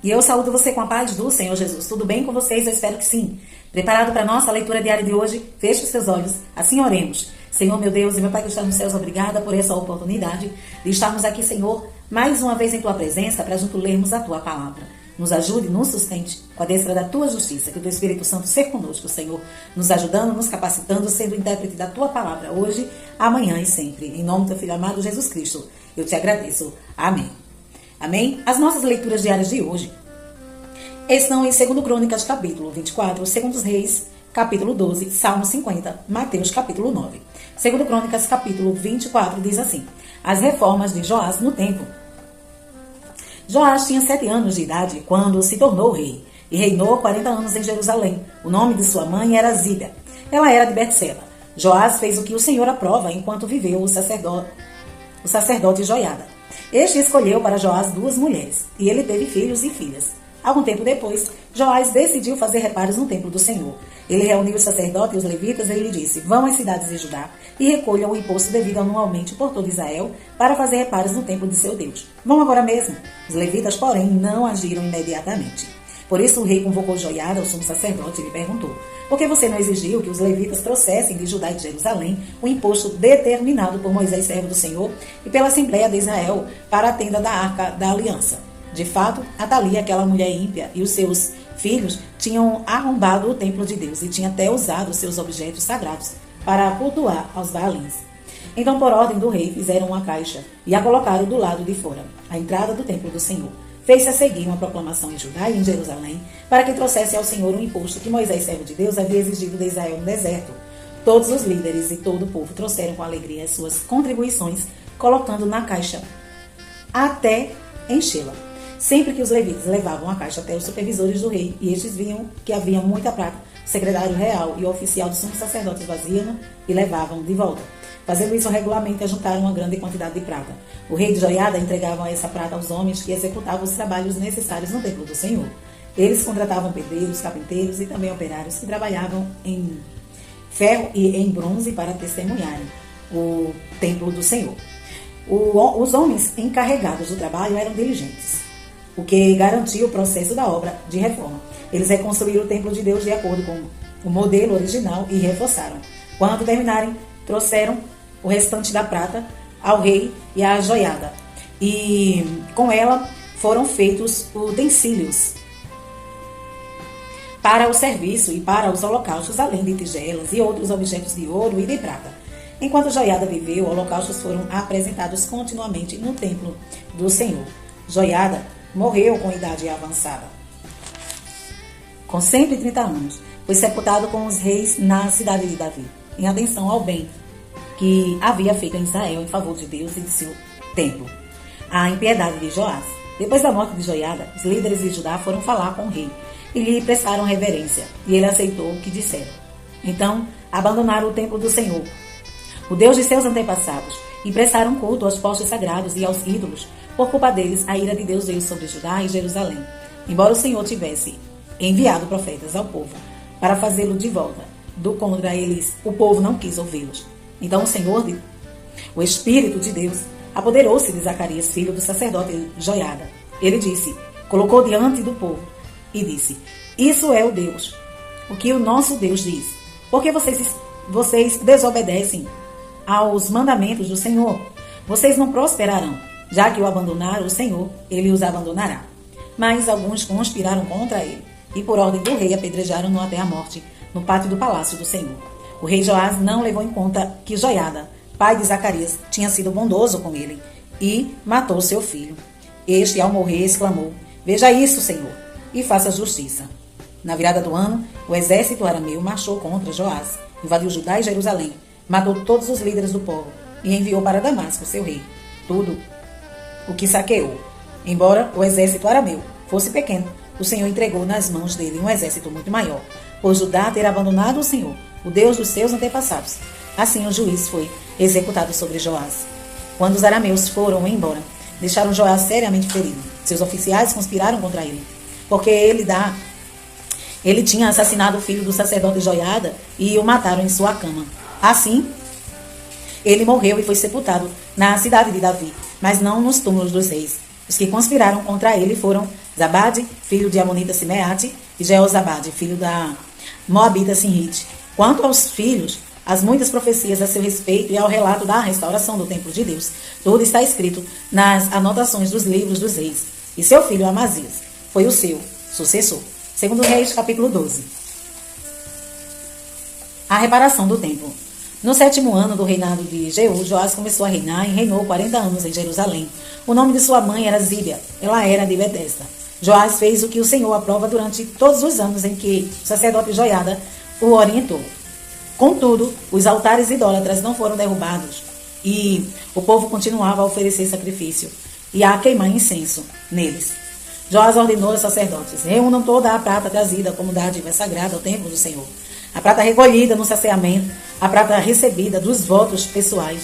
E eu saúdo você com a paz do Senhor Jesus. Tudo bem com vocês? Eu espero que sim. Preparado para a nossa leitura diária de hoje? Feche os seus olhos, assim oremos. Senhor, meu Deus e meu Pai que está nos céus, obrigada por essa oportunidade de estarmos aqui, Senhor, mais uma vez em Tua presença para junto lermos a Tua palavra. Nos ajude, nos sustente com a destra da Tua justiça, que o Teu Espírito Santo seja conosco, Senhor, nos ajudando, nos capacitando, sendo intérprete da Tua palavra hoje, amanhã e sempre. Em nome do Teu Filho amado Jesus Cristo, eu te agradeço. Amém. Amém? As nossas leituras diárias de hoje estão em 2 Crônicas, capítulo 24, 2 Reis, capítulo 12, Salmo 50, Mateus, capítulo 9. 2 Crônicas, capítulo 24, diz assim: as reformas de Joás no templo. Joás tinha 7 anos de idade quando se tornou rei e reinou 40 anos em Jerusalém. O nome de sua mãe era Zíbia. Ela era de Betseba. Joás fez o que o Senhor aprova enquanto viveu o sacerdote Joiada. Este escolheu para Joás 2 mulheres, e ele teve filhos e filhas. Algum tempo depois, Joás decidiu fazer reparos no templo do Senhor. Ele reuniu os sacerdotes e os levitas e lhe disse: vão às cidades de Judá e recolham o imposto devido anualmente por todo Israel para fazer reparos no templo de seu Deus. Vão agora mesmo. Os levitas, porém, não agiram imediatamente. Por isso o rei convocou Joiada, o sumo sacerdote, e lhe perguntou: por que você não exigiu que os levitas trouxessem de Judá e de Jerusalém o imposto determinado por Moisés, servo do Senhor, e pela Assembleia de Israel para a tenda da Arca da Aliança? De fato, Atalia, aquela mulher ímpia, e os seus filhos tinham arrombado o templo de Deus e tinha até usado seus objetos sagrados para cultuar aos Baalins. Então, por ordem do rei, fizeram uma caixa e a colocaram do lado de fora, à entrada do templo do Senhor. Fez-se a seguir uma proclamação em Judá e em Jerusalém para que trouxesse ao Senhor o imposto que Moisés, servo de Deus, havia exigido de Israel no deserto. Todos os líderes e todo o povo trouxeram com alegria as suas contribuições, colocando na caixa até enchê-la. Sempre que os levitas levavam a caixa até os supervisores do rei, e estes viam que havia muita prata, o secretário real e o oficial do sumo sacerdote vaziam e levavam de volta. Fazendo isso regularmente, ajuntaram uma grande quantidade de prata. O rei de Joiada entregava essa prata aos homens que executavam os trabalhos necessários no templo do Senhor. Eles contratavam pedreiros, carpinteiros e também operários que trabalhavam em ferro e em bronze para testemunharem o templo do Senhor. Os homens encarregados do trabalho eram diligentes, o que garantia o processo da obra de reforma. Eles reconstruíram o templo de Deus de acordo com o modelo original e reforçaram. Quando terminarem, trouxeram o restante da prata ao rei e à joiada. E com ela foram feitos utensílios para o serviço e para os holocaustos, além de tigelas e outros objetos de ouro e de prata. Enquanto Joiada viveu, holocaustos foram apresentados continuamente no templo do Senhor. Joiada morreu com idade avançada. Com 130 anos, foi sepultado com os reis na cidade de Davi, em atenção ao bem que havia feito em Israel em favor de Deus e de seu templo. A impiedade de Joás. Depois da morte de Joiada, os líderes de Judá foram falar com o rei e lhe prestaram reverência, e ele aceitou o que disseram. Então, abandonaram o templo do Senhor, o Deus de seus antepassados, e prestaram culto aos postos sagrados e aos ídolos. Por culpa deles, a ira de Deus veio sobre Judá e Jerusalém. Embora o Senhor tivesse enviado profetas ao povo para fazê-lo de volta, do contra eles, o povo não quis ouvi-los. Então o Espírito de Deus, apoderou-se de Zacarias, filho do sacerdote Joiada. Ele colocou diante do povo e disse: isso é o Deus, o que o nosso Deus diz. Porque vocês desobedecem aos mandamentos do Senhor, vocês não prosperarão. Já que o abandonaram o Senhor, ele os abandonará. Mas alguns conspiraram contra ele, e por ordem do rei apedrejaram-no até a morte, no pátio do palácio do Senhor. O rei Joás não levou em conta que Joiada, pai de Zacarias, tinha sido bondoso com ele, e matou seu filho. Este, ao morrer, exclamou: veja isso, Senhor, e faça justiça. Na virada do ano, o exército arameu marchou contra Joás, invadiu Judá e Jerusalém, matou todos os líderes do povo, e enviou para Damasco, seu rei, tudo o que saqueou. Embora o exército arameu fosse pequeno, o Senhor entregou nas mãos dele um exército muito maior, por Judá ter abandonado o Senhor, o Deus dos seus antepassados. Assim o juiz foi executado sobre Joás. Quando os arameus foram embora, deixaram Joás seriamente ferido. Seus oficiais conspiraram contra ele, porque ele tinha assassinado o filho do sacerdote Joiada e o mataram em sua cama. Assim, ele morreu e foi sepultado na cidade de Davi, mas não nos túmulos dos reis. Os que conspiraram contra ele foram Zabade, filho de Amonita Simeate, e Jeozabade, filho da Moabita Sinrite. Quanto aos filhos, as muitas profecias a seu respeito e ao relato da restauração do templo de Deus, tudo está escrito nas anotações dos livros dos reis. E seu filho Amazias foi o seu sucessor. Segundo Reis, capítulo 12. A reparação do templo. No 7º ano do reinado de Jeú, Joás começou a reinar e reinou 40 anos em Jerusalém. O nome de sua mãe era Zíbia, ela era de Betesda. Joás fez o que o Senhor aprova durante todos os anos em que o sacerdote Joiada o orientou. Contudo, os altares idólatras não foram derrubados e o povo continuava a oferecer sacrifício e a queimar incenso neles. Joás ordenou aos sacerdotes: reúnam toda a prata trazida como dádiva sagrada ao templo do Senhor, a prata recolhida no saciamento, a prata recebida dos votos pessoais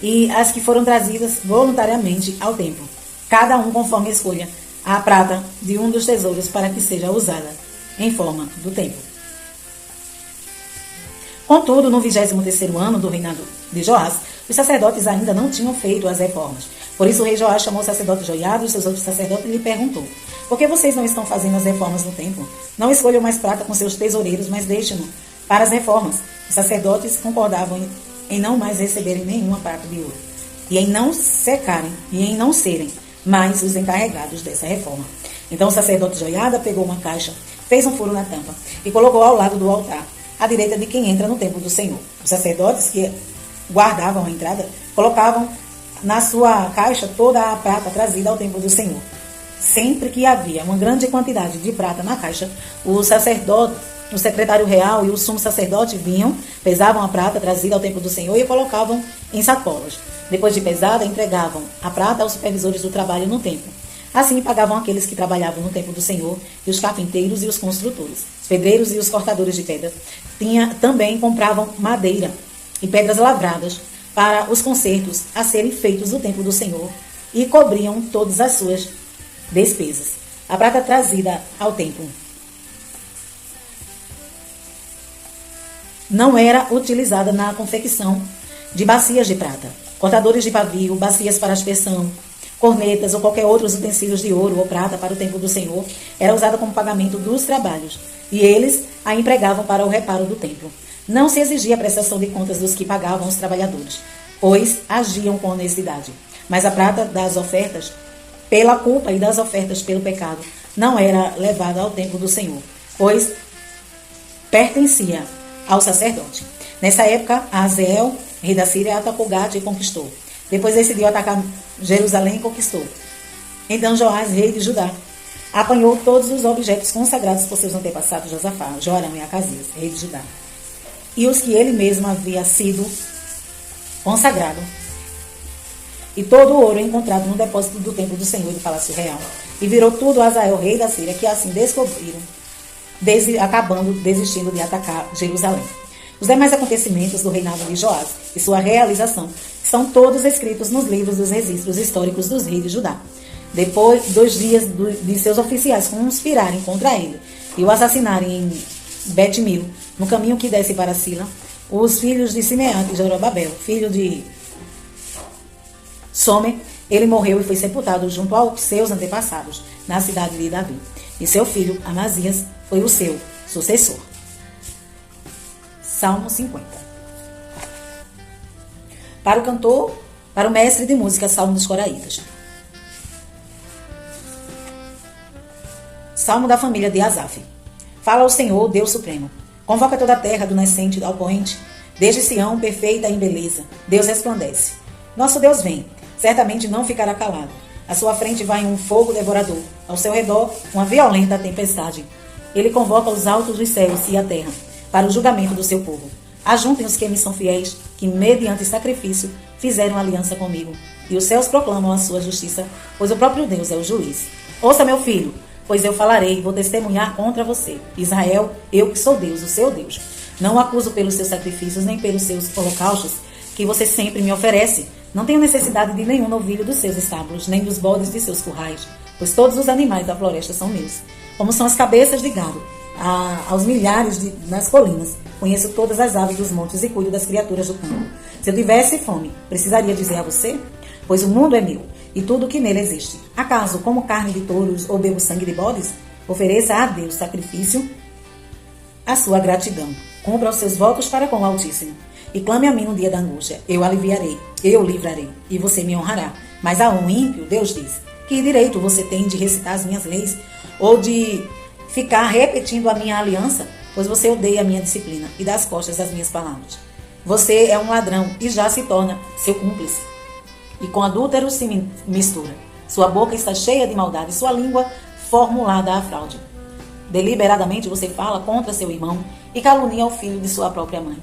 e as que foram trazidas voluntariamente ao templo, cada um conforme escolha a prata de um dos tesouros para que seja usada em forma do templo. Contudo, no 23º ano do reinado de Joás, os sacerdotes ainda não tinham feito as reformas. Por isso o rei Joás chamou o sacerdote Joiada e os seus outros sacerdotes e lhe perguntou: por que vocês não estão fazendo as reformas no templo? Não escolham mais prata com seus tesoureiros, mas deixem-no para as reformas. Os sacerdotes concordavam em não mais receberem nenhuma prata de ouro, e em não secarem, e em não serem mais os encarregados dessa reforma. Então o sacerdote Joiada pegou uma caixa, fez um furo na tampa e colocou ao lado do altar, à direita de quem entra no templo do Senhor. Os sacerdotes que guardavam a entrada colocavam na sua caixa toda a prata trazida ao templo do Senhor. Sempre que havia uma grande quantidade de prata na caixa, o sacerdote, o secretário real e o sumo sacerdote vinham, pesavam a prata trazida ao templo do Senhor e a colocavam em sacolas. Depois de pesada, entregavam a prata aos supervisores do trabalho no templo. Assim pagavam aqueles que trabalhavam no templo do Senhor, e os carpinteiros e os construtores, os pedreiros e os cortadores de pedra. Também compravam madeira e pedras lavradas para os concertos a serem feitos no templo do Senhor e cobriam todas as suas despesas. A prata trazida ao templo não era utilizada na confecção de bacias de prata, cortadores de pavio, bacias para aspersão, cornetas ou qualquer outros utensílios de ouro ou prata para o templo do Senhor era usada como pagamento dos trabalhos, e eles a empregavam para o reparo do templo. Não se exigia a prestação de contas dos que pagavam os trabalhadores, pois agiam com honestidade. Mas a prata das ofertas pela culpa e das ofertas pelo pecado não era levada ao templo do Senhor, pois pertencia ao sacerdote. Nessa época, Azael, rei da Síria, atacou Gade e conquistou. Depois decidiu atacar Jerusalém e conquistou. Então Joás, rei de Judá, apanhou todos os objetos consagrados por seus antepassados Josafá, Joram e Acasias, rei de Judá, e os que ele mesmo havia sido consagrado, e todo o ouro encontrado no depósito do templo do Senhor e do palácio real, e virou tudo a Azael, rei da Síria, que assim descobriram, desistindo de atacar Jerusalém. Os demais acontecimentos do reinado de Joás e sua realização são todos escritos nos livros dos registros históricos dos reis de Judá. Depois dos dias de seus oficiais conspirarem contra ele e o assassinarem em Bet-Mil, no caminho que desce para Sila, os filhos de Simeate e Zorobabel, filho de Somer, ele morreu e foi sepultado junto aos seus antepassados, na cidade de Davi. E seu filho, Amazias, foi o seu sucessor. Salmo 50. Para o cantor, para o mestre de música, Salmo dos Coraitas. Salmo da família de Asaf. Fala ao Senhor, Deus Supremo. Convoca toda a terra, do nascente ao poente. Desde Sião, perfeita em beleza, Deus resplandece. Nosso Deus vem, certamente não ficará calado. À sua frente vai um fogo devorador, ao seu redor uma violenta tempestade. Ele convoca os altos dos céus e a terra, para o julgamento do seu povo. Ajuntem os que me são fiéis, que mediante sacrifício fizeram aliança comigo. E os céus proclamam a sua justiça, pois o próprio Deus é o juiz. Ouça, meu filho, pois eu falarei e vou testemunhar contra você. Israel, eu que sou Deus, o seu Deus. Não o acuso pelos seus sacrifícios, nem pelos seus holocaustos, que você sempre me oferece. Não tenho necessidade de nenhum novilho dos seus estábulos, nem dos bodes de seus currais, pois todos os animais da floresta são meus. Como são as cabeças de gado, aos milhares nas colinas. Conheço todas as aves dos montes e cuido das criaturas do campo. Se eu tivesse fome, precisaria dizer a você? Pois o mundo é meu, e tudo o que nele existe. Acaso, como carne de touros ou bebo sangue de bodes? Ofereça a Deus sacrifício, a sua gratidão. Cumpra os seus votos para com o Altíssimo. E clame a mim no dia da angústia. Eu aliviarei, eu livrarei, e você me honrará. Mas a um ímpio, Deus diz: que direito você tem de recitar as minhas leis, ou de ficar repetindo a minha aliança? Pois você odeia a minha disciplina e dá as costas às minhas palavras. Você é um ladrão e já se torna seu cúmplice. E com adúltero se mistura. Sua boca está cheia de maldade, sua língua formulada à fraude. Deliberadamente você fala contra seu irmão e calunia o filho de sua própria mãe.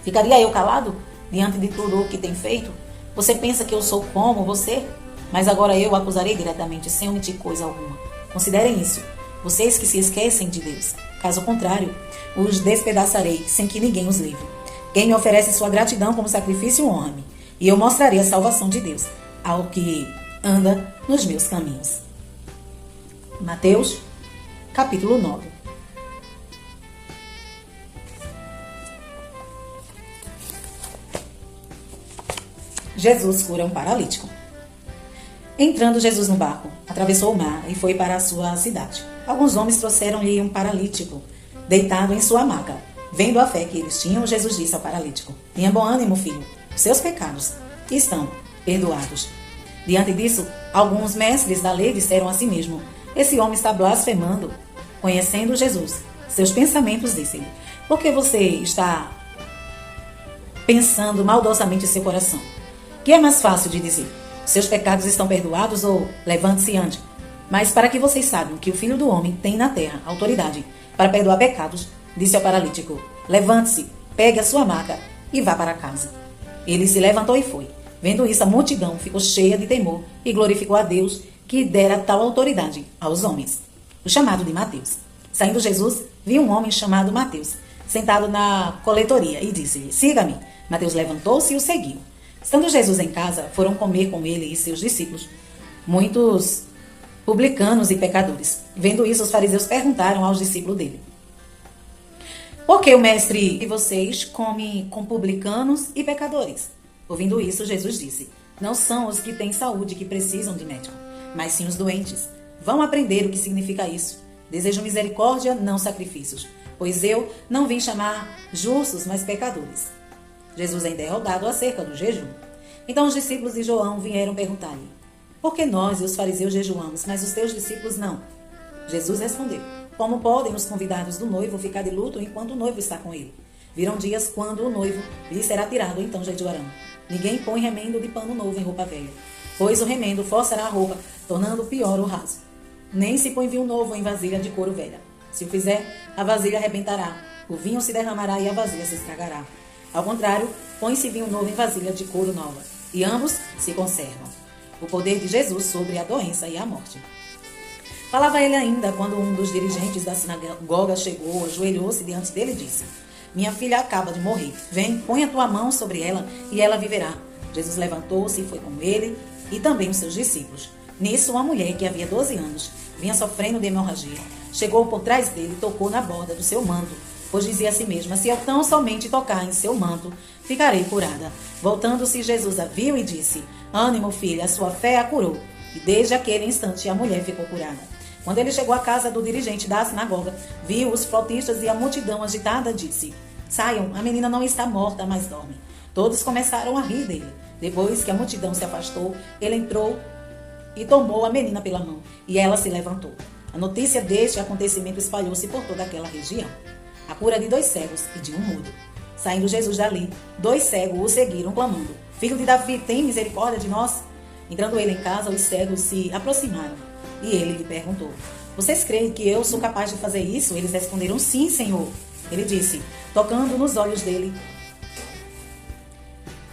Ficaria eu calado diante de tudo o que tem feito? Você pensa que eu sou como você? Mas agora eu o acusarei diretamente, sem omitir coisa alguma. Considerem isso, vocês que se esquecem de Deus. Caso contrário, os despedaçarei, sem que ninguém os livre. Quem me oferece sua gratidão como sacrifício, honra-me, e eu mostrarei a salvação de Deus ao que anda nos meus caminhos. Mateus, capítulo 9. Jesus cura um paralítico. Entrando Jesus no barco, atravessou o mar e foi para a sua cidade. Alguns homens trouxeram-lhe um paralítico, deitado em sua maca. Vendo a fé que eles tinham, Jesus disse ao paralítico: tenha bom ânimo, filho, os seus pecados estão perdoados. Diante disso, alguns mestres da lei disseram a si mesmo: esse homem está blasfemando. Conhecendo Jesus, seus pensamentos, disse-lhe: por que você está pensando maldosamente em seu coração? Que é mais fácil de dizer: seus pecados estão perdoados, ou levante-se e ande? Mas para que vocês saibam que o Filho do Homem tem na terra autoridade para perdoar pecados, disse ao paralítico: levante-se, pegue a sua maca e vá para casa. Ele se levantou e foi. Vendo isso, a multidão ficou cheia de temor e glorificou a Deus, que dera tal autoridade aos homens. O chamado de Mateus. Saindo Jesus, viu um homem chamado Mateus, sentado na coletoria, e disse-lhe: siga-me. Mateus levantou-se e o seguiu. Estando Jesus em casa, foram comer com ele e seus discípulos muitos publicanos e pecadores. Vendo isso, os fariseus perguntaram aos discípulos dele: por que o mestre de vocês come com publicanos e pecadores? Ouvindo isso, Jesus disse: não são os que têm saúde que precisam de médico, mas sim os doentes. Vão aprender o que significa isso. Desejo misericórdia, não sacrifícios, pois eu não vim chamar justos, mas pecadores. Jesus ainda é rodado acerca do jejum. Então os discípulos de João vieram perguntar-lhe: por que nós e os fariseus jejuamos, mas os teus discípulos não? Jesus respondeu: como podem os convidados do noivo ficar de luto enquanto o noivo está com ele? Virão dias quando o noivo lhe será tirado, então jejuarão. Ninguém põe remendo de pano novo em roupa velha, pois o remendo forçará a roupa, tornando pior o raso. Nem se põe vinho novo em vasilha de couro velha. Se o fizer, a vasilha arrebentará, o vinho se derramará e a vasilha se estragará. Ao contrário, põe-se vinho novo em vasilha de couro nova, e ambos se conservam. O poder de Jesus sobre a doença e a morte. Falava ele ainda quando um dos dirigentes da sinagoga chegou, ajoelhou-se diante dele e disse: minha filha acaba de morrer. Vem, põe a tua mão sobre ela e ela viverá. Jesus levantou-se e foi com ele e também os seus discípulos. Nisso, uma mulher que havia 12 anos vinha sofrendo de hemorragia. Chegou por trás dele e tocou na borda do seu manto, pois dizia a si mesma: se eu tão somente tocar em seu manto, ficarei curada. Voltando-se, Jesus a viu e disse: ânimo, filha, a sua fé a curou. E desde aquele instante a mulher ficou curada. Quando ele chegou à casa do dirigente da sinagoga, viu os flautistas e a multidão agitada, disse: saiam, a menina não está morta, mas dorme. Todos começaram a rir dele. Depois que a multidão se afastou, ele entrou e tomou a menina pela mão, e ela se levantou. A notícia deste acontecimento espalhou-se por toda aquela região. A cura de 2 cegos e de um mudo. Saindo Jesus dali, 2 cegos o seguiram, clamando: filho de Davi, tem misericórdia de nós? Entrando ele em casa, os cegos se aproximaram, e ele lhe perguntou: vocês creem que eu sou capaz de fazer isso? Eles responderam: sim, Senhor. Ele disse, tocando nos olhos dele: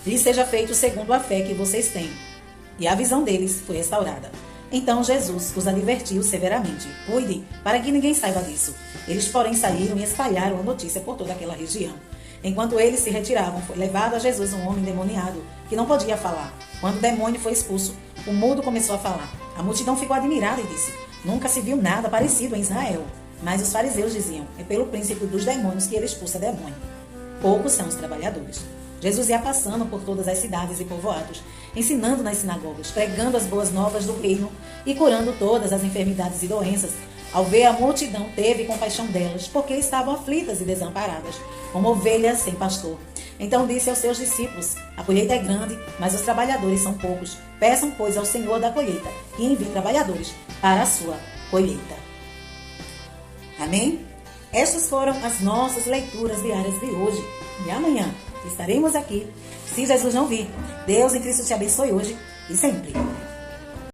lhe seja feito segundo a fé que vocês têm. E a visão deles foi restaurada. Então Jesus os advertiu severamente: cuide, para que ninguém saiba disso. Eles, porém, saíram e espalharam a notícia por toda aquela região. Enquanto eles se retiravam, foi levado a Jesus um homem endemoniado, que não podia falar. Quando o demônio foi expulso, o mudo começou a falar. A multidão ficou admirada e disse: nunca se viu nada parecido em Israel. Mas os fariseus diziam: é pelo príncipe dos demônios que ele expulsa demônio. Poucos são os trabalhadores. Jesus ia passando por todas as cidades e povoados, ensinando nas sinagogas, pregando as boas novas do reino e curando todas as enfermidades e doenças. Ao ver a multidão, teve compaixão delas, porque estavam aflitas e desamparadas, como ovelhas sem pastor. Então disse aos seus discípulos: a colheita é grande, mas os trabalhadores são poucos. Peçam, pois, ao Senhor da colheita que envie trabalhadores para a sua colheita. Amém? Estas foram as nossas leituras diárias de hoje. E amanhã estaremos aqui, se Jesus não vir. Deus em Cristo te abençoe hoje e sempre.